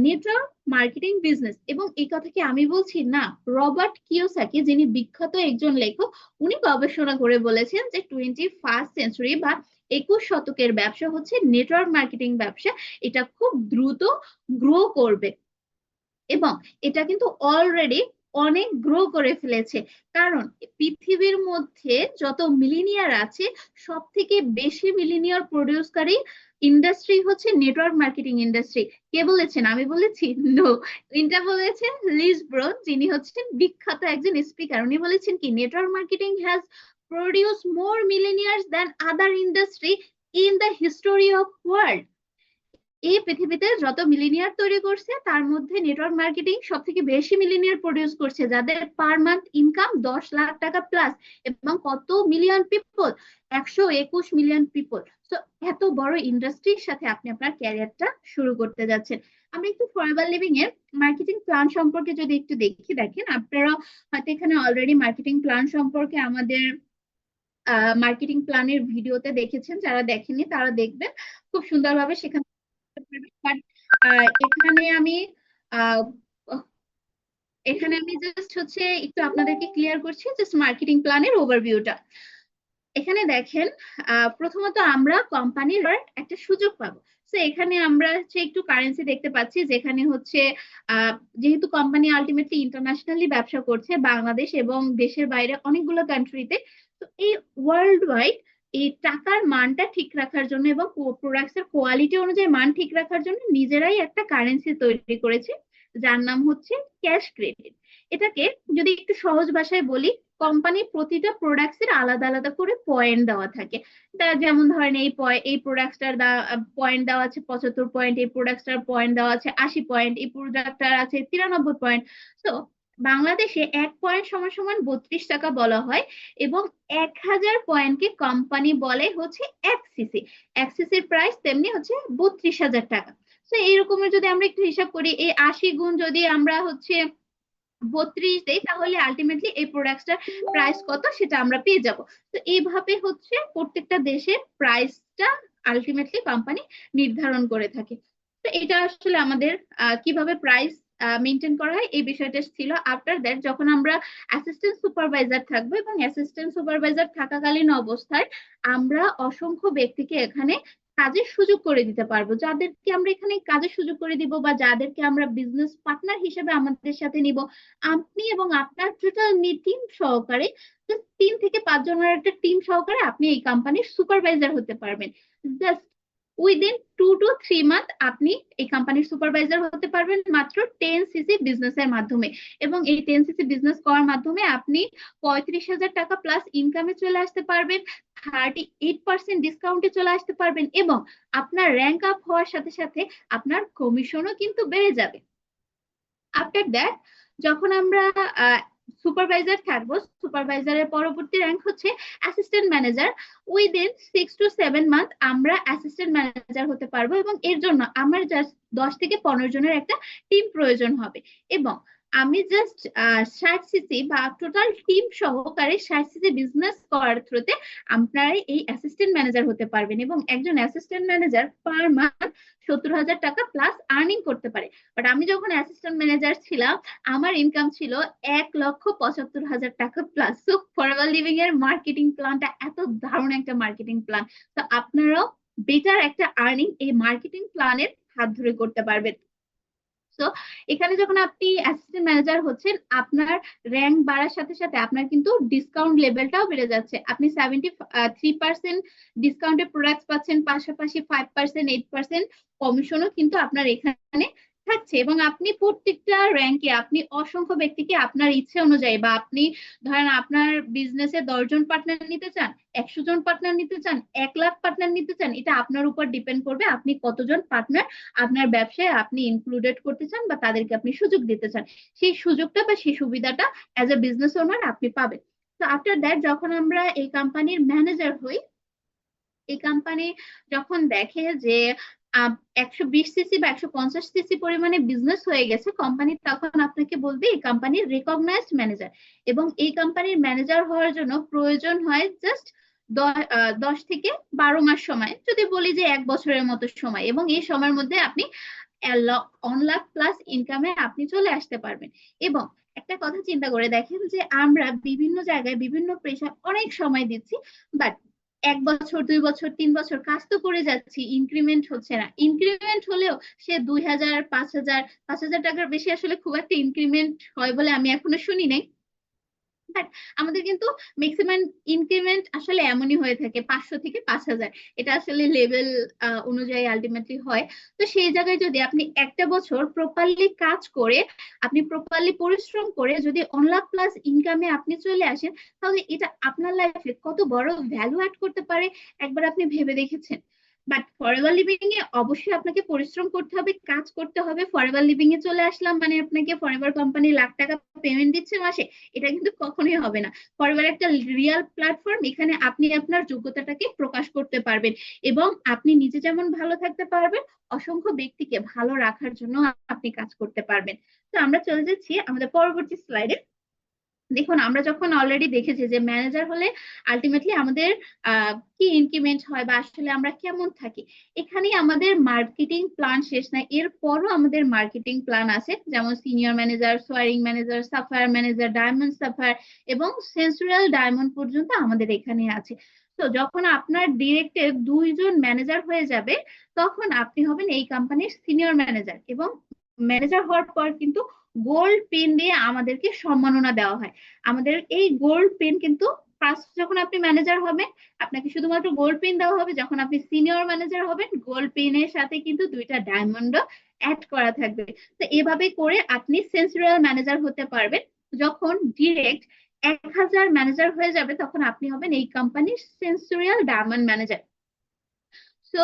নেটওয়ার্ক মার্কেটিং বিজনেস। এবং এই কথা কি আমি বলছি না, রবার্ট কিওসাকি যিনি বিখ্যাত একজন লেখক, উনি গবেষণা করে বলেছেন যে 21st সেঞ্চুরি বা 21 শতকের ব্যবসা হচ্ছে নেটওয়ার্ক মার্কেটিং ব্যবসা। এটা খুব দ্রুত গ্রো করবে এবং এটা কিন্তু অলরেডি অনেক গ্রো করে ফেলেছে। কারণ পৃথিবীর মধ্যে যত মিলিনিয়ার আছে, সব থেকে বেশি মিলিনিয়ার প্রডিউসকারী ইন্ডাস্ট্রি হচ্ছে নেটওয়ার্ক মার্কেটিং ইন্ডাস্ট্রি। কে বলেছেন? আমি বলেছি? নো, এটা বলেছেন লিজ ব্রন, যিনি হচ্ছেন বিখ্যাত একজন স্পিকার। উনি বলেছেন কি, network marketing has produce more millionaires than other industry in the history of world. এই পৃথিবীতে যত মিলিনিয়ার তৈরি করছে, তার মধ্যে নেটওয়ার্ক মার্কেটিং সব থেকে বেশি মিলিনিয়ার প্রডিউস করছে, যাদের পার মান্থ ইনকাম 10 লাখ টাকা প্লাস। এবং কত মিলিয়ন পিপল? 121 million people. তো এত বড় ইন্ডাস্ট্রির সাথে আপনি আপনার ক্যারিয়ারটা শুরু করতে যাচ্ছেন। আমরা একটু ফরএভার লিভিং এর মার্কেটিং প্ল্যান সম্পর্কে যদি একটু দেখি, দেখেন আপনারা হয়তো এখানে অলরেডি মার্কেটিং প্ল্যান সম্পর্কে আমাদের মার্কেটিং প্ল্যানের ভিডিওতে দেখেছেন, যারা দেখেননি তারা দেখবেন, খুব সুন্দরভাবে সেখানে। বাট এখানে আমি আহ, এখানে আমি জাস্ট হচ্ছে একটু আপনাদেরকে ক্লিয়ার করছি জাস্ট মার্কেটিং প্ল্যানের ওভারভিউটা। এখানে দেখেন প্রথমত আমরা কোম্পানির একটা সুযোগ পাবো। তো এখানে আমরা হচ্ছে একটু কারেন্সি দেখতে পাচ্ছি, যেখানে হচ্ছে যেহেতু কোম্পানি আলটিমেটলি ইন্টারন্যাশনালি ব্যবসা করছে, বাংলাদেশ এবং দেশের বাইরে অনেকগুলো কান্ট্রিতে। তো এই ওয়ার্ল্ড ওয়াইড এই টাকার মানটা ঠিক রাখার জন্য এবং প্রোডাক্টস এর কোয়ালিটি অনুযায়ী মান ঠিক রাখার জন্য নিজেরাই একটা কারেন্সি তৈরি করেছে, যার নাম হচ্ছে ক্যাশ ক্রেডিট। এটাকে যদি একটু সহজ ভাষায় বলি, কোম্পানির প্রতিটা প্রোডাক্টস এর আলাদা আলাদা করে পয়েন্ট দেওয়া থাকে। যেমন ধরেন এই প্রোডাক্টটার পয়েন্ট দেওয়া আছে 75 পয়েন্ট, এই প্রোডাক্টটার পয়েন্ট দেওয়া আছে 80 পয়েন্ট, এই প্রোডাক্টটার আছে 93 পয়েন্ট। তো বাংলাদেশে 1 পয়েন্ট সমান সমান 32 টাকা বলা হয়, এবং 1000 পয়েন্টকে কোম্পানি বলে হচ্ছে 1 সিসি। 1 সিসির প্রাইস তেমনি হচ্ছে 32,000 টাকা। তো এইরকমের যদি আমরা একটু হিসাব করি, এই 80 গুণ যদি আমরা হচ্ছে 32 দেই, তাহলে আলটিমেটলি এই প্রোডাক্টটার প্রাইস কত সেটা আমরা পেয়ে যাব। তো এইভাবে হচ্ছে প্রত্যেকটা দেশের প্রাইসটা আলটিমেটলি কোম্পানি নির্ধারণ করে থাকে। তো এটা আসলে আমাদের কিভাবে প্রাইস মেনটেন করা হয় এই বিষয়টা ছিল। আফটার দ্যাট যখন আমরা অ্যাসিস্ট্যান্ট সুপারভাইজার থাকবো, এবং অ্যাসিস্ট্যান্ট সুপারভাইজার থাকাকালীন অবস্থায় আমরা অসংখ্য ব্যক্তিকে এখানে কাজের সুযোগ করে দিতে পারবো। যাদেরকে আমরা এখানে কাজের সুযোগ করে দিব বা যাদেরকে আমরা বিজনেস পার্টনার হিসেবে আমাদের সাথে নিব, আপনি এবং আপনার টোটাল টিম সহকারে 3 থেকে 5 জনের একটা টিম সহকারে আপনি এই কোম্পানির সুপারভাইজার হতে পারবেন। জাস্ট উইদিন 2 to 3 মান্থ আপনি এই কোম্পানির সুপারভাইজার হতে পারবেন মাত্র 10cc বিজনেসের মাধ্যমে। এবং এই 10cc বিজনেস করার মাধ্যমে আপনি 35,000 টাকা প্লাস ইনকামে চলে আসতে পারবেন, 38% ডিসকাউন্টে চলে আসতে পারবেন, এবং আপনার র্যাঙ্ক আপ হওয়ার সাথে সাথে আপনার কমিশনও কিন্তু বেড়ে যাবে। আফটার দ্যাট যখন আমরা সুপারভাইজার থাকবো, সুপারভাইজারের পরবর্তী র্যাঙ্ক হচ্ছে assistant manager. Within 6 to 7 month আমরা অ্যাসিস্ট্যান্ট ম্যানেজার হতে পারবো, এবং এর জন্য আমার জাস্ট 10 থেকে 15 জনের একটা টিম প্রয়োজন হবে। এবং আমি জাস্ট 60cc বা টোটাল টিম সহকারে 60cc বিজনেস করার থ্রুতে আপনারা এই অ্যাসিস্ট্যান্ট ম্যানেজার হতে পারবেন, এবং একজন অ্যাসিস্ট্যান্ট ম্যানেজার পার মান্থ 70,000 টাকা প্লাস আর্নিং করতে পারে। বাট আমি যখন অ্যাসিস্ট্যান্ট ম্যানেজার ছিলাম আমার ইনকাম ছিল 1,75,000 টাকা প্লাস। সো ফরএভার লিভিং এর মার্কেটিং প্ল্যানটা এত দারুণ একটা মার্কেটিং প্ল্যান, তো আপনারাও বেটার একটা আর্নিং এই মার্কেটিং প্ল্যানের হাত ধরে করতে পারবেন। তো এখানে যখন আপনি অ্যাসিস্ট্যান্ট ম্যানেজার হচ্ছেন আপনার র্যাঙ্ক বাড়ার সাথে সাথে আপনার কিন্তু ডিসকাউন্ট লেভেলটাও বেড়ে যাচ্ছে। আপনি 73% ডিসকাউন্টের প্রোডাক্ট পাচ্ছেন, পাশাপাশি 5%, 8% কমিশনও কিন্তু আপনার এখানে থাকছে। এবং আপনি প্রত্যেকটা র্যাঙ্কে আপনি অসংখ্য ব্যক্তিকে আপনার ইচ্ছে অনুযায়ী, বা আপনি ধরেন আপনার বিজনেসে 10 জন পার্টনার নিতে চান, 100 জন পার্টনার নিতে চান, 1 লাখ পার্টনার নিতে চান, এটা আপনার উপর ডিপেন্ড করবে আপনি কতজন পার্টনার আপনার ব্যবসায় আপনি ইনক্লুডেড করতে চান বা তাদেরকে আপনি সুযোগ দিতে চান। সেই সুযোগটা বা সেই সুবিধাটা অ্যাজ এ বিজনেস ওনার আপনি পাবেন। তো আফটার দ্যাট যখন আমরা এই কোম্পানির ম্যানেজার হই, এই কোম্পানি যখন দেখে যে 120cc বা 150cc পরিমাণে বিজনেস হয়ে গেছে কোম্পানি, তখন আপনাকে বলবে এই কোম্পানির রেকগনাইজড ম্যানেজার। এবং এই কোম্পানির ম্যানেজার হওয়ার জন্য প্রয়োজন হয় জাস্ট 10 থেকে 12 মাস সময়, যদি বলি যে 1 বছরের মতো সময়। এবং এই সময়ের মধ্যে আপনি 1 লাখ প্লাস ইনকামে আপনি চলে আসতে পারবেন। এবং একটা কথা চিন্তা করে দেখেন যে আমরা বিভিন্ন জায়গায় বিভিন্ন পেশায় অনেক সময় দিচ্ছি, বাট 1 বছর 2 বছর 3 বছর কাজ তো করে যাচ্ছি, ইনক্রিমেন্ট হচ্ছে না। ইনক্রিমেন্ট হলেও সে 2,000, 5,000, 5,000 টাকার বেশি আসলে খুব একটা ইনক্রিমেন্ট হয় বলে আমি এখনো শুনি নাই। বাট আমাদের কিন্তু ম্যাক্সিমাম ইনক্রিমেন্ট আসলে এমনই হয়ে থাকে 500 থেকে 5,000, এটা আসলে লেভেল অনুযায়ী আলটিমেটলি হয়। তো সেই জায়গায় যদি আপনি একটা বছর প্রপারলি কাজ করে, আপনি প্রপারলি পরিশ্রম করে যদি 1 লাখ প্লাস ইনকামে আপনি চলে আসেন, তাহলে এটা আপনার লাইফে কত বড় ভ্যালু অ্যাড করতে পারে একবার আপনি ভেবে দেখেছেন? বাট ফরএভার লিভিং এ অবশ্যই আপনাকে পরিশ্রম করতে হবে, কাজ করতে হবে। ফরএভার লিভিং এ চলে আসলাম মানে আপনাকে ফরএভার কোম্পানি লাখ টাকা পেমেন্ট দিচ্ছে মাসে, এটা কিন্তু কখনোই হবে না। ফরএভার একটা রিয়েল প্ল্যাটফর্ম, এখানে আপনি আপনার যোগ্যতাটাকে প্রকাশ করতে পারবেন, এবং আপনি নিজে যেমন ভালো থাকতে পারবেন, অসংখ্য ব্যক্তিকে ভালো রাখার জন্য আপনি কাজ করতে পারবেন। তো আমরা চলে যাচ্ছি আমাদের পরবর্তী স্লাইডে। দেখুন আমরা যখন অলরেডি দেখেছি যে ম্যানেজার হলে আলটিমেটলি আমাদের কি ইনক্রিমেন্ট হয় বা আসলে আমরা কেমন থাকি, এখানেই আমাদের মার্কেটিং প্ল্যান শেষ না, এরপরও আমাদের মার্কেটিং প্ল্যান আছে, যেমন senior manager, soaring manager, sapphire manager, diamond Sapphire এবং সেন্সুরাল ডায়মন্ড পর্যন্ত আমাদের এখানে আছে। তো যখন আপনার ডিরেক্টে 2 জন ম্যানেজার হয়ে যাবে তখন আপনি হবেন এই কোম্পানির সিনিয়র ম্যানেজার। এবং ম্যানেজার হওয়ার পর কিন্তু গোল্ড পেন দিয়ে আমাদেরকে সম্মাননা দেওয়া হয়। আমাদের এই গোল্ড পেন কিন্তু ফার্স্ট যখন আপনি ম্যানেজার হবেন আপনাকে শুধুমাত্র গোল্ড পেন দেওয়া হবে, যখন আপনি সিনিয়র ম্যানেজার হবেন গোল্ড পেনের সাথে কিন্তু 2টা ডায়মন্ডও অ্যাড করা থাকবে। তো এভাবে করে আপনি সেন্সুরাল ম্যানেজার হতে পারবেন। যখন ডিরেক্ট 1,000 ম্যানেজার হয়ে যাবে তখন আপনি হবেন এই কোম্পানির সেন্সুরিয়াল ডায়মন্ড ম্যানেজার। সো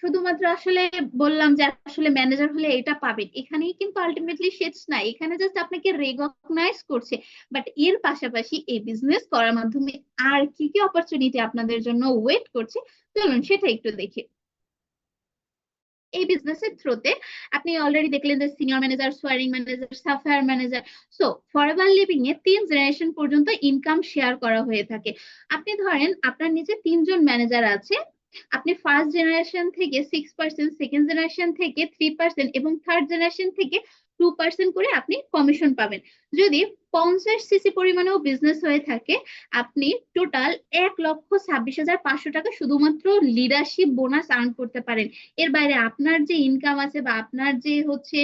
শুধুমাত্র আসলে বললাম যে আসলে ম্যানেজার হলে এটা পাবেন, এখানেই কিন্তু আলটিমেটলি শেষ না, এখানে জাস্ট আপনাকে রেকগনাইজ করছে। বাট এর পাশাপাশি এই বিজনেস করার মাধ্যমে আর কি কি অপরচুনিটি আপনাদের জন্য ওয়েট করছে চলুন সেটা একটু দেখি। এই বিজনেসের থ্রুতে আপনি অলরেডি দেখলেন যে senior manager, soaring manager, sapphire manager. So forever living a 3 generation পর্যন্ত ইনকাম শেয়ার করা হয়ে থাকে। আপনি ধরেন আপনার নিচে 3 জন ম্যানেজার আছে, আপনি ফার্স্ট জেনারেশন থেকে 6%, সেকেন্ড জেনারেশন থেকে 3% এবং থার্ড জেনারেশন থেকে 2% করে আপনি কমিশন পাবেন। যদি 50cc পরিমাণেও বিজনেস হয়ে থাকে আপনি টোটাল 1,26,500 টাকা শুধুমাত্র লিডারশিপ বোনাস আর্ন করতে পারেন। এর বাইরে আপনার যে ইনকাম আছে বা আপনার যে হচ্ছে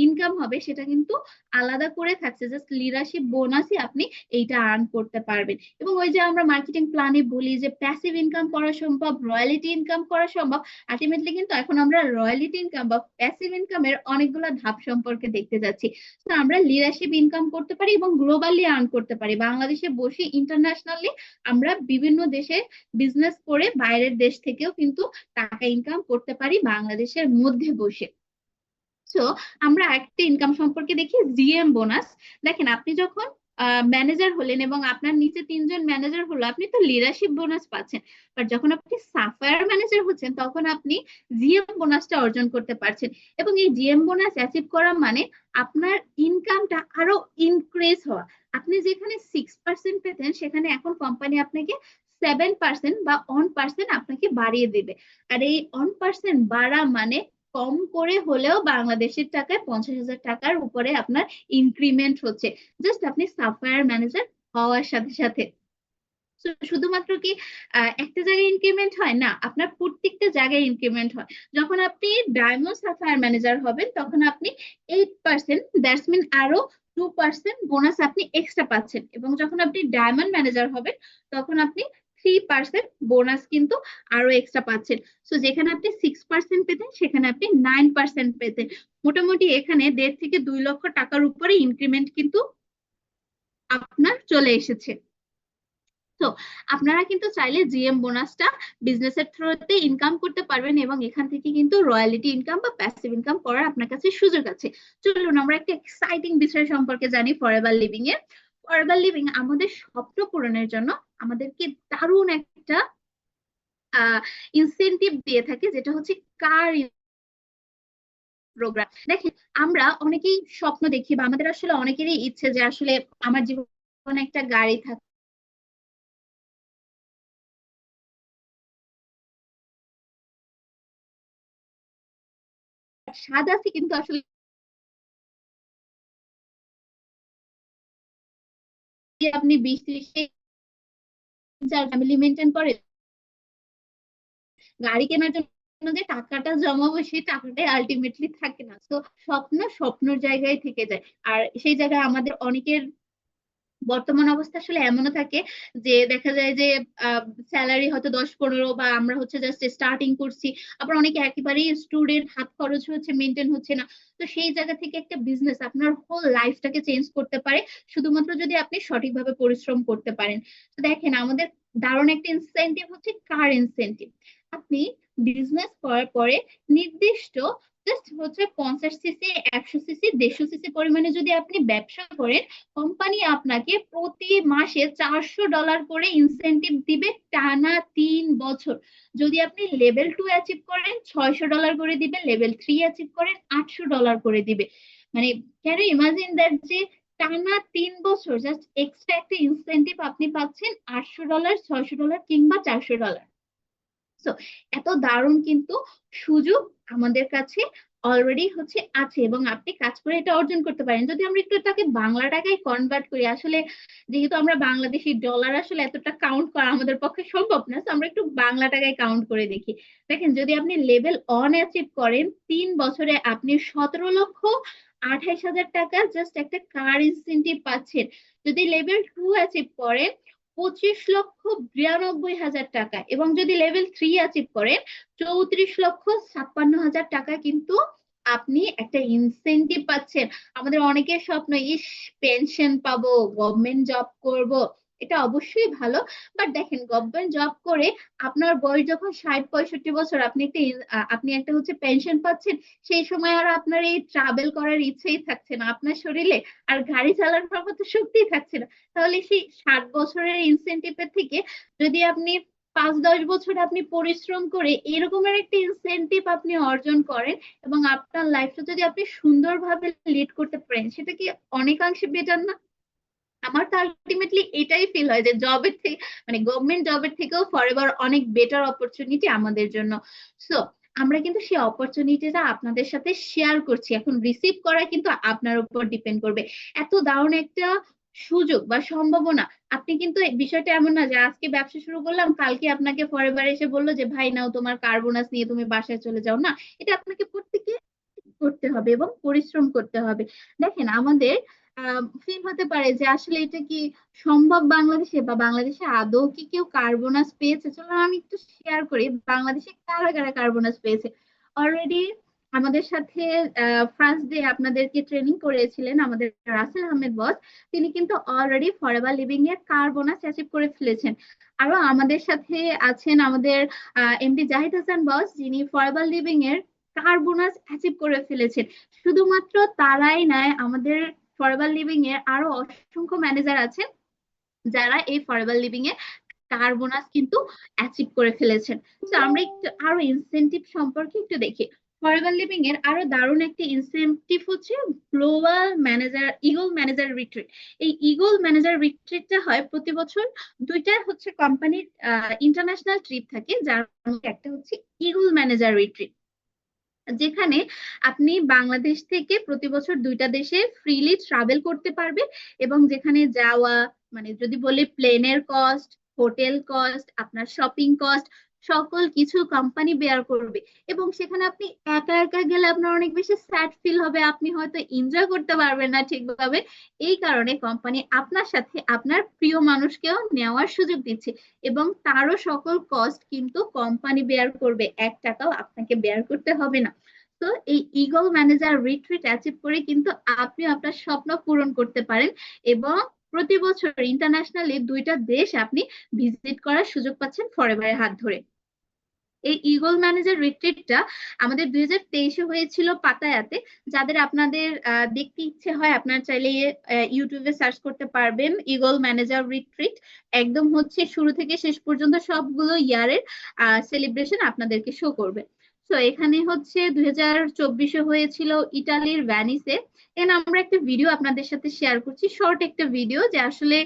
ইনকাম হবে সেটা কিন্তু আলাদা করে থাকছে, জাস্ট লিডারশিপ বোনাসই আপনি এইটা আর্ন করতে পারবেন। এবং ওই যে আমরা মার্কেটিং প্ল্যানে বলি যে প্যাসিভ ইনকাম করা সম্ভব, রয়্যালিটি ইনকাম করা সম্ভব, আলটিমেটলি কিন্তু এখন আমরা রয়্যালিটি ইনকাম বা প্যাসিভ ইনকামের অনেকগুলো ধাপ সম্পর্কে দেখতে যাচ্ছি। তো আমরা লিডারশিপ ইনকাম করতে পারি এবং গ্লোবালি আর্ন করতে পারি, বাংলাদেশে বসে ইন্টারন্যাশনালি আমরা বিভিন্ন দেশে বিজনেস করে বাইরের দেশ থেকেও কিন্তু টাকা ইনকাম করতে পারি বাংলাদেশের মধ্যে বসে। সো আমরা একটা ইনকাম সম্পর্কে দেখি জিএম বোনাস। দেখেন আপনি যখন ম্যানেজার হলেন এবং আপনার নিচে 3 জন ম্যানেজার হলো, আপনি তো লিডারশিপ বোনাস পাচ্ছেন। বাট যখন আপনি সাফায়ার ম্যানেজার হচ্ছেন তখন আপনি জিএম বোনাসটা অর্জন করতে পারছেন। এবং এই জিএম বোনাস অ্যাচিভ করা মানে আপনার ইনকামটা আরো ইনক্রিজ হওয়া। আপনি যেখানে 6% পেতেন সেখানে এখন কোম্পানি আপনাকে 7% বা 1% আপনাকে বাড়িয়ে দেবে। আর এই 1% বাড়া মানে কম করে হলেও বাংলাদেশের টাকায় 50,000 টাকার উপরে আপনার ইনক্রিমেন্ট হচ্ছে, জাস্ট আপনি সাফায়ার ম্যানেজার হওয়ার সাথে সাথে। শুধুমাত্র কি একটা জায়গায় ইনক্রিমেন্ট হয় না, আপনার প্রত্যেকটা জায়গায় ইনক্রিমেন্ট হয়। যখন আপনি ডায়মন্ড সাফায়ার ম্যানেজার হবেন তখন আপনি 8%, দ্যাটস মিন আরো 2% বোনাস আপনি এক্সট্রা পাচ্ছেন। এবং যখন আপনি ডায়মন্ড ম্যানেজার হবেন তখন আপনি 3% বোনাস কিন্তু আরো এক্সট্রা পাচ্ছেন। সো যেখানে আপনি 6% পেতেন সেখানে আপনি 9% পেতেন। মোটামুটি এখানে 1.5 থেকে 2 লক্ষ টাকার উপরে ইনক্রিমেন্ট কিন্তু আপনার চলে এসেছে। তো আপনারা কিন্তু চাইলে জিএম বোনাসটা বিজনেসের থ্রুতে ইনকাম করতে পারবেন এবং এখান থেকে কিন্তু রয়্যালিটি ইনকাম বা প্যাসিভ ইনকাম করার আপনার কাছে সুযোগ আছে। চলুন আমরা একটা এক্সাইটিং বিষয় সম্পর্কে জানি, ফরএভার লিভিং এর। ফরএভার লিভিং আমাদের স্বপ্ন পূরণের জন্য আমাদেরকে দারুণ একটা ইনসেনটিভ দিয়ে থাকে, যেটা হচ্ছে কার প্রোগ্রাম। দেখেন আমরা অনেকেই স্বপ্ন দেখি বা আমাদের আসলে অনেকেরই ইচ্ছে যে আসলে আমার জীবনে একটা গাড়ি থাকে, স্বাদ আছে কিন্তু আসলে আপনি 20-30 ফ্যামিলি মেনটেন করে গাড়ি কেনার জন্য যে টাকাটা জমাবো সেই টাকাটাই আলটিমেটলি থাকে না। তো স্বপ্ন স্বপ্নর জায়গায় থেকে যায়। আর সেই জায়গায় আমাদের অনেকের বর্তমান অবস্থা আসলে এমনও থাকে যে দেখা যায় যে স্যালারি হয়তো 10-15 বা আমরা হচ্ছে জাস্ট স্টার্টিং করছি, আবার অনেকে একেবারেই স্টুডেন্ট, হাত খরচ হচ্ছে মেনটেন হচ্ছে না। তো সেই জায়গা থেকে একটা বিজনেস আপনার হোল লাইফটাকে চেঞ্জ করতে পারে শুধুমাত্র যদি আপনি সঠিকভাবে পরিশ্রম করতে পারেন। তো দেখেন আমাদের দারুণ একটা ইনসেনটিভ হচ্ছে কার ইনসেনটিভ। আপনি বিজনেস করার পরে নির্দিষ্ট জাস্ট হচ্ছে 50 সিসি, 100 সিসি, 150 সিসি পরিমাণে যদি আপনি ব্যবসা করেন, কোম্পানি আপনাকে প্রতি মাসে $400 করে ইনসেনটিভ দিবে টানা 3 বছর। যদি আপনি লেভেল 2 অ্যাচিভ করেন $600 করে দিবে, লেভেল 3 অ্যাচিভ করেন $800 করে দিবে। মানে ক্যান ইউ ইমাজিন দ্যাট যে টানা 3 বছর জাস্ট এক্সট্রা একটা ইনসেনটিভ আপনি পাচ্ছেন $800, $600 কিংবা $400। তো এত দারুণ কিন্তু সুযোগ আমাদের কাছে অলরেডি হচ্ছে আছে এবং আপনি কাজ করে এটা অর্জন করতে পারেন। যদি আমরা একটু তাকে বাংলা টাকায় কনভার্ট করি, আসলে যেহেতু আমরা বাংলাদেশি ডলার আসলে এতটা কাউন্ট করা আমাদের পক্ষে সম্ভব না, তো আমরা একটু বাংলা টাকায় কাউন্ট করে দেখি। দেখেন যদি আপনি লেভেল 1 অ্যাচিভ করেন 3 বছরে আপনি 17,28,000 টাকা জাস্ট একটা কার ইনসেনটিভ পাচ্ছেন। যদি লেভেল 2 অ্যাচিভ করেন 25,92,000 টাকা, এবং যদি লেভেল 3 অ্যাচিভ করেন 34,56,000 টাকা কিন্তু আপনি একটা ইনসেনটিভ পাচ্ছেন। আমাদের অনেকের স্বপ্ন, ইস পেনশন পাবো, গভর্নমেন্ট জব করব, এটা অবশ্যই ভালো। বাট দেখেন গভর্নমেন্ট জব করে আপনার বয়স যখন 60-65 বছর, আপনি একটা হচ্ছে পেনশন পাচ্ছেন, সেই সময় আর আপনার এই ট্রাভেল করার ইচ্ছেই থাকছে না আপনার শরীরে, আর গাড়ি চালানোর মতো শক্তিই থাকছে না। তাহলে সেই 60 বছরের ইনসেনটিভের থেকে যদি আপনি 5-10 বছর আপনি পরিশ্রম করে এরকমের একটা ইনসেনটিভ আপনি অর্জন করেন এবং আপনার লাইফটা যদি আপনি সুন্দরভাবে লিড করতে পারেন, সেটা কি অনেকাংশে বেটার না? আমার তো আলটিমেটলি এটাই ফিল হয় যে জবের থেকে, মানে গভর্নমেন্ট জবের থেকেও ফরএভার অনেক বেটার অপরচুনিটি আমাদের জন্য। সো আমরা কিন্তু সেই অপরচুনিটিটা আপনাদের সাথে শেয়ার করছি, এখন রিসিভ করা কিন্তু আপনার উপর ডিপেন্ড করবে। এত দারুণ একটা সুযোগ বা সম্ভাবনা, আপনি কিন্তু এই বিষয়টা এমন না যে আজকে ব্যবসা শুরু করলাম কালকে আপনাকে ফরএভার এসে বললো যে ভাই নাও তোমার কার বোনাস নিয়ে তুমি বাসায় চলে যাও, না। এটা আপনাকে প্রত্যেকে করতে হবে এবং পরিশ্রম করতে হবে। দেখেন আমাদের ফিল হতে পারে যে আসলে এটা কি সম্ভব বাংলাদেশে, বা বাংলাদেশে আদৌ কি কেউ কার্বোনাস পেয়েছে। চলো আমি একটু শেয়ার করি বাংলাদেশে কারা কারা কার্বোনাস পেয়েছে। অলরেডি আমাদের সাথে ফার্স্ট ডে আপনাদেরকে ট্রেনিং করেছিলেন আমাদের রাসেল আহমেদ বস, তিনি কিন্তু অলরেডি ফরএভার লিভিং এর কার্বোনাস অ্যাচিভ করে ফেলেছেন। আরো আমাদের সাথে আছেন আমাদের এমডি জাহিদ হাসান বস, যিনি ফরএভার লিভিং এর কার্বোনাস অ্যাচিভ করে ফেলেছেন। শুধুমাত্র তারাই নয়, আমাদের ফরএভার লিভিং এর আরো অসংখ্য ম্যানেজার আছেন যারা এই ফরএভার লিভিং এ কার্বোনাস কিন্তু অ্যাচিভ করে ফেলেছেন। তো আমরা একটু আরো ইনসেনটিভ সম্পর্কে একটু দেখি। ফরএভার লিভিং এর আরো দারুণ একটি ইনসেনটিভ হচ্ছে global manager eagle manager retreat. এই ইগল ম্যানেজার রিট্রিটটা হয় প্রতি বছর। দুইটা হচ্ছে কোম্পানির ইন্টারন্যাশনাল ট্রিপ থাকে, যার মধ্যে একটা হচ্ছে ইগল ম্যানেজার রিট্রিট, যেখানে আপনি বাংলাদেশ থেকে প্রতি বছর দুইটা দেশে ফ্রিলি ট্রাভেল করতে পারবেন। এবং যেখানে যাওয়া, মানে যদি বলি প্লেনের কস্ট, হোটেল কস্ট, আপনার শপিং কস্ট, সকল কিছু কোম্পানি বেয়ার করবে। এবং সেখানে আপনি একা একা গেলে আপনার অনেক বেশি স্যাড ফিল হবে, আপনি হয়তো এনজয় করতে পারবেন না ঠিকভাবে। এই কারণে কোম্পানি আপনার সাথে আপনার প্রিয় মানুষকেও নেওয়ার সুযোগ দিচ্ছে, এবং তারও সকল কস্ট কিন্তু কোম্পানি বেয়ার করবে, 1 টাকাও আপনাকে বেয়ার করতে হবে না। তো এই ইগল ম্যানেজার রিট্রিট অ্যাচিভ করে কিন্তু আপনি আপনার স্বপ্ন পূরণ করতে পারেন, এবং প্রতি বছর ইন্টারন্যাশনালি দুইটা দেশ আপনি ভিজিট করার সুযোগ পাচ্ছেন ফরএভারের হাত ধরে। এই ইগল ম্যানেজার রিট্রিটটা আমাদের 2023-এ হয়েছিল পাতায়াতে। যাদের আপনাদের দেখতে ইচ্ছে হয়, আপনার চাইলে ইউটিউবে সার্চ করতে পারবেন ইগল ম্যানেজার রিট্রিট। একদম হচ্ছে শুরু থেকে শেষ পর্যন্ত সবগুলো ইয়ারের সেলিব্রেশন আপনাদেরকে শো করবে। তো এখানে হচ্ছে 2024-এ হয়েছিল ইটালির ভ্যানিসে। এখানে আমরা একটা ভিডিও আপনাদের সাথে শেয়ার করছি, শর্ট একটা ভিডিও, যে আসলে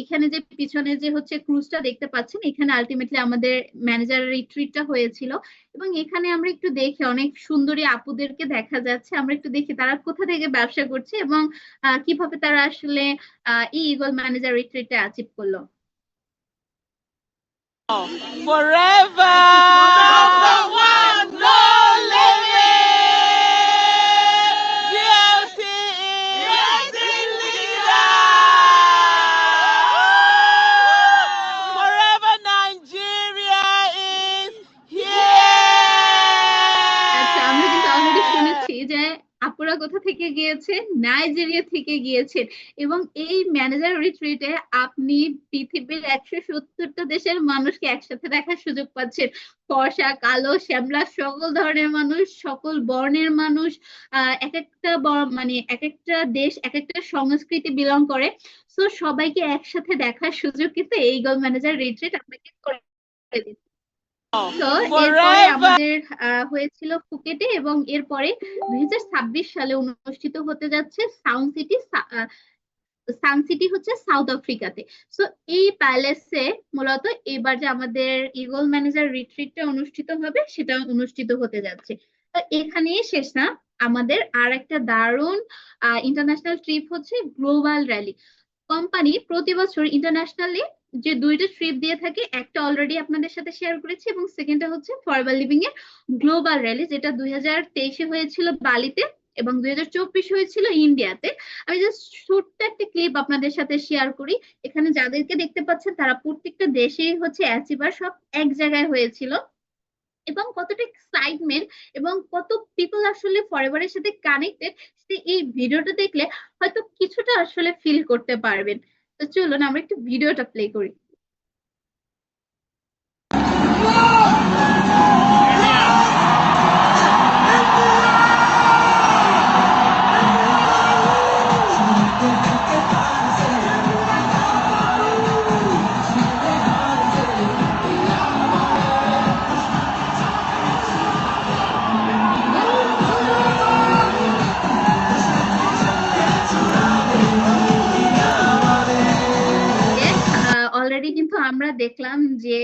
এখানে যে পিছনে যে হচ্ছে ক্রুজটা দেখতে পাচ্ছেন, এখানে আলটিমেটলি আমাদের ম্যানেজার রিট্রিটটা হয়েছিল। এবং এখানে আমরা একটু দেখি অনেক সুন্দরী আপুদেরকে দেখা যাচ্ছে, আমরা একটু দেখি তারা কোথা থেকে ব্যবসা করছে এবং কিভাবে তারা আসলে এই ইগল ম্যানেজার রিট্রিটটা অ্যাচিভ করলো। Forever. Number one, no limit. GLC is leader. Forever Nigeria is আচ্ছা, আমরা কিন্তু অলরেডি here. শুনেছি যে আপুরা কোথা থেকে গিয়েছেন, নাইজেরিয়া থেকে গিয়েছেন। এবং এই ম্যানেজার রিট্রিটে আপনি পৃথিবীর 170টা দেশের মানুষকে একসাথে দেখার সুযোগ পাচ্ছেন। ফর্সা, কালো, শ্যামলা, সকল ধরনের মানুষ, সকল বর্ণের মানুষ, এক একটা মানে এক একটা দেশ, এক একটা সংস্কৃতি বিলং করে। সো সবাইকে একসাথে দেখার সুযোগ কিন্তু এই ইগল ম্যানেজার রিট্রিট আপনাকে করে দিচ্ছে। তো এরপরে Forever. আমাদের হয়েছিল ফুকেটে, এবং এরপরে 2026 সালে অনুষ্ঠিত হতে যাচ্ছে সান সিটি হচ্ছে সাউথ আফ্রিকাতে। সো এই প্যালেসে মূলত এবার যে আমাদের ইগল ম্যানেজার রিট্রিটটা অনুষ্ঠিত হবে, সেটা অনুষ্ঠিত হতে যাচ্ছে। তো এখানেই শেষ না, আমাদের আর একটা দারুণ ইন্টারন্যাশনাল ট্রিপ হচ্ছে গ্লোবাল র্যালি। কোম্পানি প্রতি বছর ইন্টারন্যাশনালি যে দুইটা ট্রিপ দিয়ে থাকে, একটা অলরেডি আপনাদের সাথে শেয়ার করেছি, এবং সেকেন্ডটা হচ্ছে ফরএভার লিভিং এর গ্লোবাল র্যালি, যেটা 2023-এ হয়েছিল বালিতে এবং 2024 হয়েছিল ইন্ডিয়াতে। আমি জাস্ট ছোট্ট একটা ক্লিপ আপনাদের সাথে শেয়ার করি। এখানে যাদেরকে দেখতে পাচ্ছেন তারা প্রত্যেকটা দেশেই হচ্ছে অ্যাচিভার, সব এক জায়গায় হয়েছিল। এবং কতটা এক্সাইটমেন্ট এবং কত পিপল আসলে ফরএভারের সাথে কানেক্টেড, এই ভিডিওটা দেখলে হয়তো কিছুটা আসলে ফিল করতে পারবেন। তো চলুন আমরা একটু ভিডিওটা প্লে করি। অলরেডি কিন্তু আমরা দেখলাম যে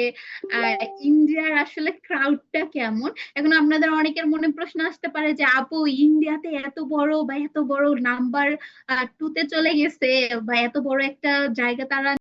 ইন্ডিয়ার আসলে ক্রাউডটা কেমন। এখন আপনাদের অনেকের মনে প্রশ্ন আসতে পারে যে আপু, ইন্ডিয়াতে এত বড় বা এত বড় নাম্বার 2-তে চলে গেছে, বা এত বড় একটা জায়গা তারা